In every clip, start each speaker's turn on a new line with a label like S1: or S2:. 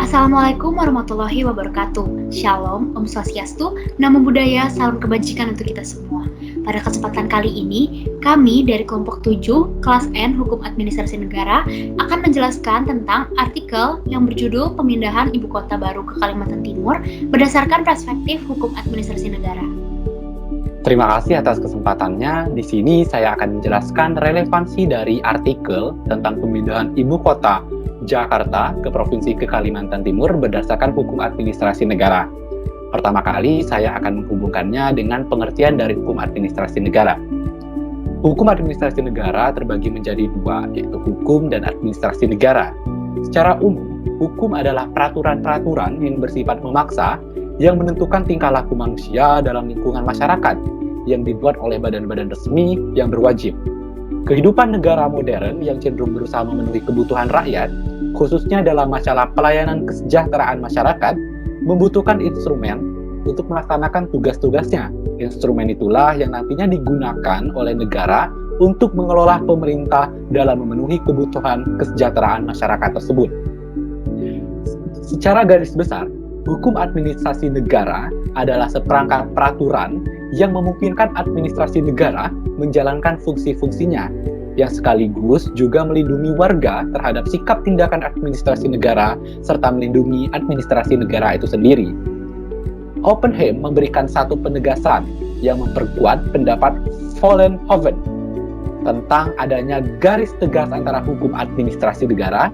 S1: Assalamualaikum warahmatullahi wabarakatuh. Shalom, Om Swastiastu, Namo Buddhaya, salam kebajikan untuk kita semua. Pada kesempatan kali ini, kami dari kelompok 7, kelas N Hukum Administrasi Negara akan menjelaskan tentang artikel yang berjudul Pemindahan Ibu Kota Baru ke Kalimantan Timur berdasarkan perspektif hukum administrasi negara.
S2: Terima kasih atas kesempatannya. Di sini saya akan menjelaskan relevansi dari artikel tentang pemindahan ibu kota Jakarta ke Provinsi ke Kalimantan Timur berdasarkan hukum administrasi negara. Pertama kali saya akan menghubungkannya dengan pengertian dari hukum administrasi negara. Hukum administrasi negara terbagi menjadi dua, yaitu hukum dan administrasi negara. Secara umum, hukum adalah peraturan-peraturan yang bersifat memaksa yang menentukan tingkah laku manusia dalam lingkungan masyarakat yang dibuat oleh badan-badan resmi yang berwajib. Kehidupan negara modern yang cenderung berusaha memenuhi kebutuhan rakyat, khususnya dalam masalah pelayanan kesejahteraan masyarakat, membutuhkan instrumen untuk melaksanakan tugas-tugasnya. Instrumen itulah yang nantinya digunakan oleh negara untuk mengelola pemerintah dalam memenuhi kebutuhan kesejahteraan masyarakat tersebut. Secara garis besar, hukum administrasi negara adalah seperangkat peraturan yang memungkinkan administrasi negara menjalankan fungsi-fungsinya, yang sekaligus juga melindungi warga terhadap sikap tindakan administrasi negara, serta melindungi administrasi negara itu sendiri. Oppenheim memberikan satu penegasan yang memperkuat pendapat Vollenhoven tentang adanya garis tegas antara hukum administrasi negara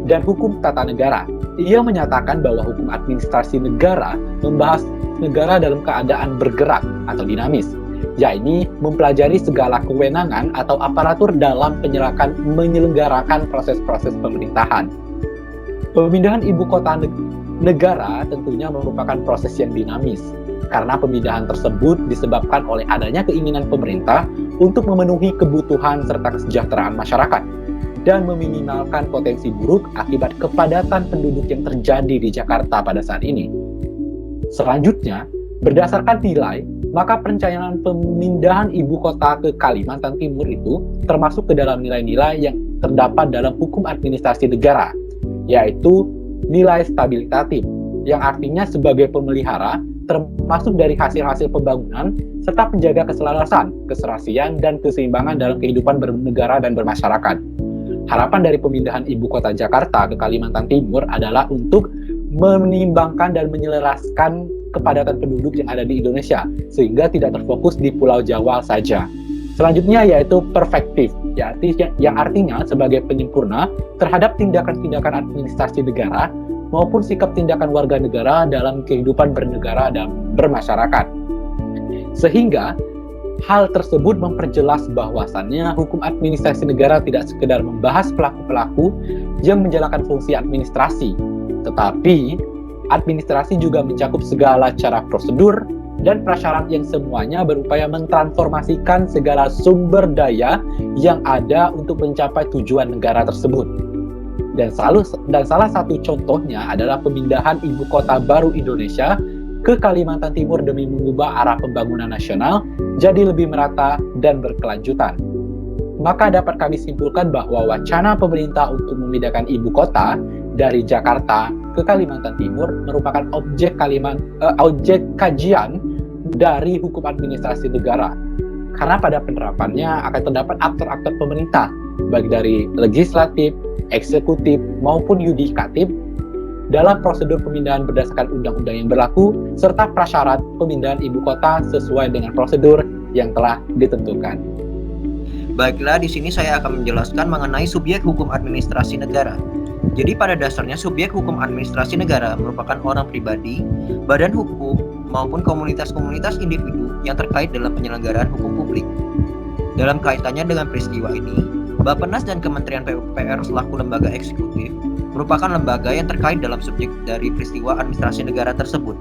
S2: dan hukum tata negara. Ia menyatakan bahwa hukum administrasi negara membahas negara dalam keadaan bergerak atau dinamis, yaitu mempelajari segala kewenangan atau aparatur dalam menyelenggarakan proses-proses pemerintahan. Pemindahan ibu kota negara tentunya merupakan proses yang dinamis, karena pemindahan tersebut disebabkan oleh adanya keinginan pemerintah untuk memenuhi kebutuhan serta kesejahteraan masyarakat dan meminimalkan potensi buruk akibat kepadatan penduduk yang terjadi di Jakarta pada saat ini. Selanjutnya, berdasarkan nilai, maka perencanaan pemindahan ibu kota ke Kalimantan Timur itu termasuk ke dalam nilai-nilai yang terdapat dalam hukum administrasi negara, yaitu nilai stabilitatif, yang artinya sebagai pemelihara termasuk dari hasil-hasil pembangunan serta penjaga keselarasan, keserasian, dan keseimbangan dalam kehidupan bernegara dan bermasyarakat. Harapan dari pemindahan ibu kota Jakarta ke Kalimantan Timur adalah untuk menimbangkan dan menyelaraskan kepadatan penduduk yang ada di Indonesia, sehingga tidak terfokus di Pulau Jawa saja. Selanjutnya yaitu perspektif, yang artinya sebagai penyempurna terhadap tindakan-tindakan administrasi negara maupun sikap tindakan warga negara dalam kehidupan bernegara dan bermasyarakat. Sehingga hal tersebut memperjelas bahwasannya hukum administrasi negara tidak sekedar membahas pelaku-pelaku yang menjalankan fungsi administrasi, tetapi administrasi juga mencakup segala cara prosedur dan prasyarat yang semuanya berupaya mentransformasikan segala sumber daya yang ada untuk mencapai tujuan negara tersebut. Dan salah satu contohnya adalah pemindahan ibu kota baru Indonesia ke Kalimantan Timur demi mengubah arah pembangunan nasional jadi lebih merata dan berkelanjutan. Maka dapat kami simpulkan bahwa wacana pemerintah untuk memindahkan ibu kota dari Jakarta ke Kalimantan Timur merupakan objek kajian dari hukum administrasi negara. Karena pada penerapannya akan terdapat aktor-aktor pemerintah, baik dari legislatif, eksekutif, maupun yudikatif, dalam prosedur pemindahan berdasarkan undang-undang yang berlaku, serta prasyarat pemindahan ibu kota sesuai dengan prosedur yang telah ditentukan.
S3: Baiklah, di sini saya akan menjelaskan mengenai subjek hukum administrasi negara. Jadi pada dasarnya subjek hukum administrasi negara merupakan orang pribadi, badan hukum, maupun komunitas-komunitas individu yang terkait dalam penyelenggaraan hukum publik. Dalam kaitannya dengan peristiwa ini, Bappenas dan Kementerian PUPR selaku lembaga eksekutif merupakan lembaga yang terkait dalam subjek dari peristiwa administrasi negara tersebut.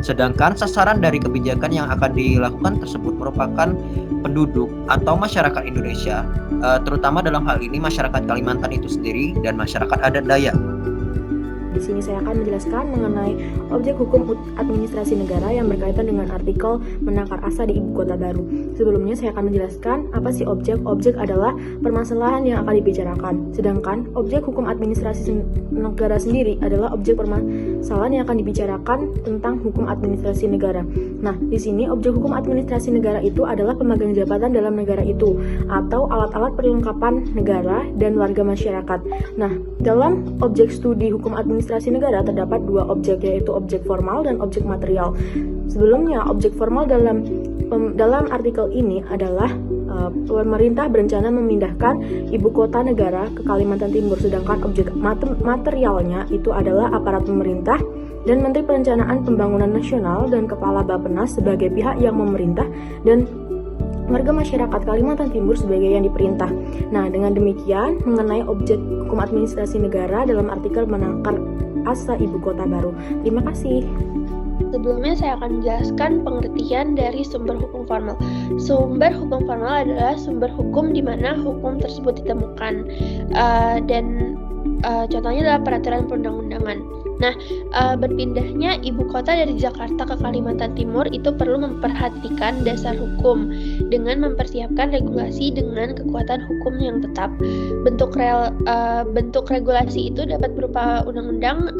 S3: Sedangkan sasaran dari kebijakan yang akan dilakukan tersebut merupakan penduduk atau masyarakat Indonesia, terutama dalam hal ini masyarakat Kalimantan itu sendiri dan masyarakat adat Dayak.
S4: di sini saya akan menjelaskan mengenai objek hukum administrasi negara yang berkaitan dengan artikel menakar asa di ibu kota baru. Sebelumnya saya akan menjelaskan apa sih objek. Objek adalah permasalahan yang akan dibicarakan. Sedangkan objek hukum administrasi negara sendiri adalah objek permasalahan yang akan dibicarakan tentang hukum administrasi negara. Nah, di sini objek hukum administrasi negara itu adalah pemegang jabatan dalam negara itu atau alat-alat perlengkapan negara dan warga masyarakat. Nah, dalam objek studi hukum administrasi negara terdapat dua objek, yaitu objek formal dan objek material. Sebelumnya, objek formal dalam artikel ini adalah pemerintah berencana memindahkan ibu kota negara ke Kalimantan Timur, sedangkan objek materialnya itu adalah aparat pemerintah dan Menteri Perencanaan Pembangunan Nasional dan Kepala Bappenas sebagai pihak yang memerintah dan warga masyarakat Kalimantan Timur sebagai yang diperintah. Nah, dengan demikian mengenai objek hukum administrasi negara dalam artikel menakar asa ibu kota baru. Terima kasih.
S5: Sebelumnya saya akan menjelaskan pengertian dari sumber hukum formal. Sumber hukum formal adalah sumber hukum di mana hukum tersebut ditemukan dan contohnya adalah peraturan perundang-undangan. Nah, berpindahnya ibu kota dari Jakarta ke Kalimantan Timur itu perlu memperhatikan dasar hukum dengan mempersiapkan regulasi dengan kekuatan hukum yang tetap. Bentuk regulasi itu dapat berupa undang-undang,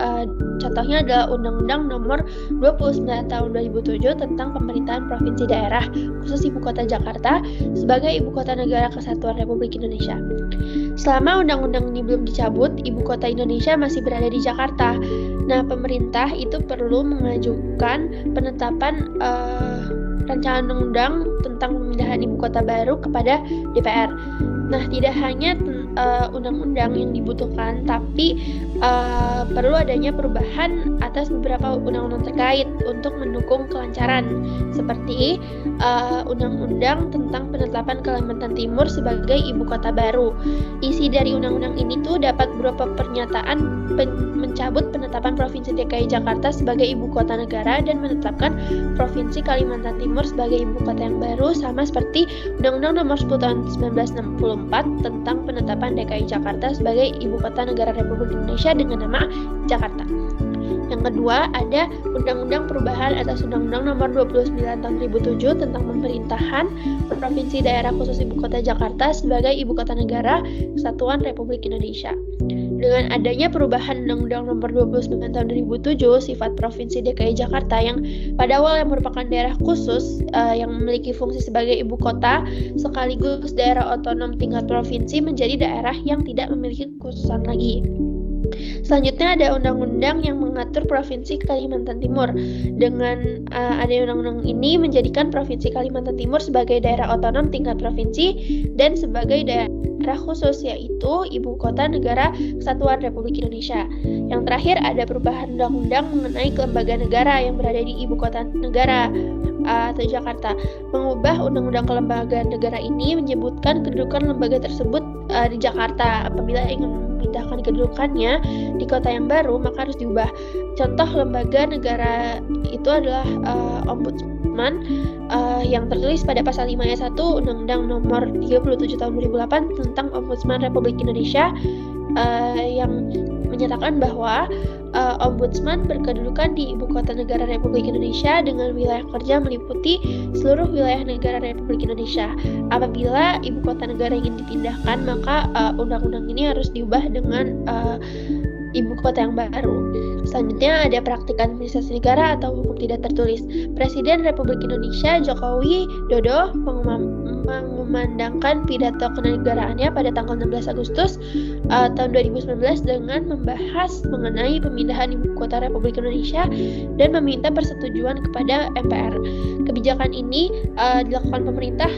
S5: contohnya adalah Undang-Undang Nomor 29 Tahun 2007 tentang Pemerintahan Provinsi Daerah khusus Ibu Kota Jakarta sebagai Ibu Kota Negara Kesatuan Republik Indonesia. Selama undang-undang ini belum dicabut, Ibu Kota Indonesia masih berada di Jakarta. Nah, pemerintah itu perlu mengajukan penetapan rancangan undang-undang tentang pemindahan ibu kota baru kepada DPR. Nah, tidak hanya undang-undang yang dibutuhkan, tapi perlu adanya perubahan atas beberapa undang-undang terkait untuk mendukung kelancaran, seperti undang-undang tentang penetapan Kalimantan Timur sebagai ibu kota baru. Isi dari undang-undang ini tuh dapat berupa pernyataan mencabut penetapan Provinsi DKI Jakarta sebagai ibu kota negara dan menetapkan Provinsi Kalimantan Timur sebagai ibu kota yang baru, sama seperti Undang-Undang Nomor 10 Tahun 1964 tentang penetapan DKI Jakarta sebagai ibu kota negara Republik Indonesia dengan nama Jakarta. Yang kedua, ada Undang-Undang Perubahan atas Undang-Undang Nomor 29 Tahun 2007 tentang Pemerintahan Provinsi Daerah Khusus Ibu Kota Jakarta sebagai Ibu Kota Negara Kesatuan Republik Indonesia. Dengan adanya perubahan Undang-Undang Nomor 29 Tahun 2007, sifat Provinsi DKI Jakarta yang pada awalnya merupakan daerah khusus yang memiliki fungsi sebagai ibu kota sekaligus daerah otonom tingkat provinsi menjadi daerah yang tidak memiliki kekhususan lagi. Selanjutnya ada undang-undang yang mengatur Provinsi Kalimantan Timur. Dengan adanya undang-undang ini menjadikan Provinsi Kalimantan Timur sebagai daerah otonom tingkat provinsi dan sebagai daerah khusus, yaitu Ibu Kota Negara Kesatuan Republik Indonesia. Yang terakhir ada perubahan undang-undang mengenai kelembagaan negara yang berada di Ibu Kota Negara atau Jakarta. Mengubah undang-undang kelembagaan negara ini menyebutkan kedudukan lembaga tersebut di Jakarta. Apabila ingin memindahkan kedudukannya di kota yang baru, maka harus diubah. Contoh lembaga negara itu adalah Ombudsman yang tertulis pada pasal 5 ayat 1 Undang-Undang Nomor 37 Tahun 2008 tentang Ombudsman Republik Indonesia yang menyatakan bahwa Ombudsman berkedudukan di Ibu Kota Negara Republik Indonesia dengan wilayah kerja meliputi seluruh wilayah negara Republik Indonesia. Apabila Ibu Kota Negara ingin dipindahkan, maka undang-undang ini harus diubah dengan Ibu Kota yang baru. Selanjutnya ada praktik administrasi negara atau hukum tidak tertulis. Presiden Republik Indonesia Jokowi Dodo mengumandangkan pidato kenegaraannya pada tanggal 16 Agustus tahun 2019 dengan membahas mengenai pemindahan Ibu Kota Republik Indonesia dan meminta persetujuan kepada MPR. Kebijakan ini dilakukan pemerintah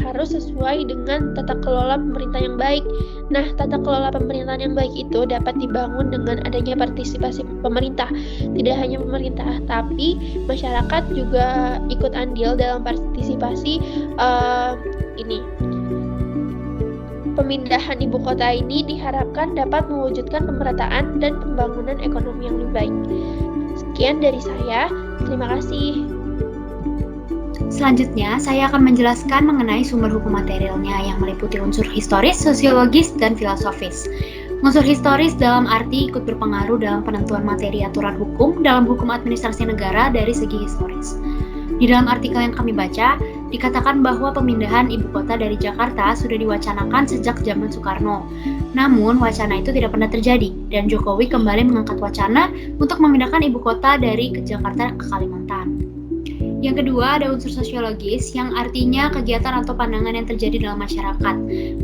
S5: harus sesuai dengan tata kelola pemerintah yang baik. Nah, tata kelola pemerintahan yang baik itu dapat dibangun dengan adanya partisipasi pemerintah. Tidak hanya pemerintah, tapi masyarakat juga ikut andil dalam partisipasi ini. Pemindahan ibu kota ini diharapkan dapat mewujudkan pemerataan dan pembangunan ekonomi yang lebih baik. Sekian dari saya. Terima kasih.
S1: Selanjutnya, saya akan menjelaskan mengenai sumber hukum materialnya yang meliputi unsur historis, sosiologis, dan filosofis. Unsur historis dalam arti ikut berpengaruh dalam penentuan materi aturan hukum dalam hukum administrasi negara dari segi historis. Di dalam artikel yang kami baca, dikatakan bahwa pemindahan ibu kota dari Jakarta sudah diwacanakan sejak zaman Soekarno. Namun, wacana itu tidak pernah terjadi, dan Jokowi kembali mengangkat wacana untuk memindahkan ibu kota dari Jakarta ke Kalimantan. Yang kedua, ada unsur sosiologis yang artinya kegiatan atau pandangan yang terjadi dalam masyarakat.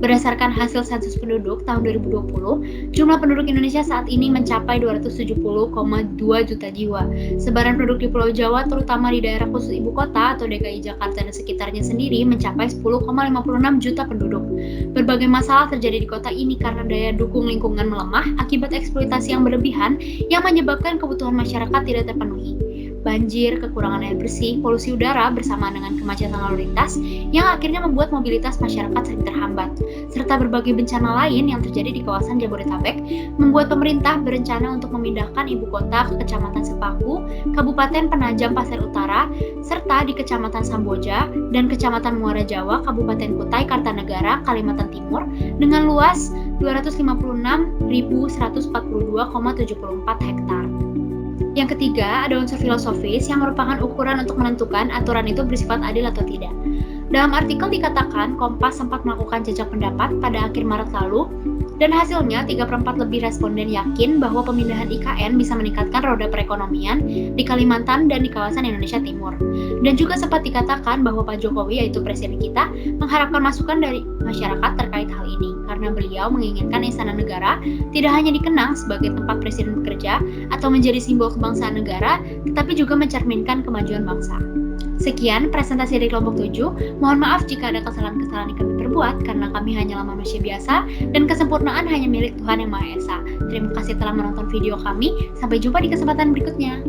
S1: Berdasarkan hasil sensus penduduk tahun 2020, jumlah penduduk Indonesia saat ini mencapai 270,2 juta jiwa. Sebaran penduduk di Pulau Jawa, terutama di daerah khusus ibu kota atau DKI Jakarta dan sekitarnya sendiri, mencapai 10,56 juta penduduk. Berbagai masalah terjadi di kota ini karena daya dukung lingkungan melemah akibat eksploitasi yang berlebihan yang menyebabkan kebutuhan masyarakat tidak terpenuhi. Banjir, kekurangan air bersih, polusi udara bersama dengan kemacetan lalu lintas yang akhirnya membuat mobilitas masyarakat sering terhambat, serta berbagai bencana lain yang terjadi di kawasan Jabodetabek membuat pemerintah berencana untuk memindahkan ibu kota ke Kecamatan Sepaku, Kabupaten Penajam Pasir Utara, serta di Kecamatan Samboja dan Kecamatan Muara Jawa, Kabupaten Kutai Kartanegara, Kalimantan Timur dengan luas 256.142,74 hektar. Yang ketiga, ada unsur filosofis yang merupakan ukuran untuk menentukan aturan itu bersifat adil atau tidak. Dalam artikel dikatakan, Kompas sempat melakukan jajak pendapat pada akhir Maret lalu, dan hasilnya 3/4 lebih responden yakin bahwa pemindahan IKN bisa meningkatkan roda perekonomian di Kalimantan dan di kawasan Indonesia Timur. Dan juga sempat dikatakan bahwa Pak Jokowi, yaitu presiden kita, mengharapkan masukan dari masyarakat terkait hal ini, karena beliau menginginkan Istana Negara tidak hanya dikenang sebagai tempat presiden bekerja atau menjadi simbol kebangsaan negara, tetapi juga mencerminkan kemajuan bangsa. Sekian presentasi dari kelompok 7. Mohon maaf jika ada kesalahan-kesalahan yang kami perbuat karena kami hanyalah manusia biasa dan kesempurnaan hanya milik Tuhan Yang Maha Esa. Terima kasih telah menonton video kami. Sampai jumpa di kesempatan berikutnya.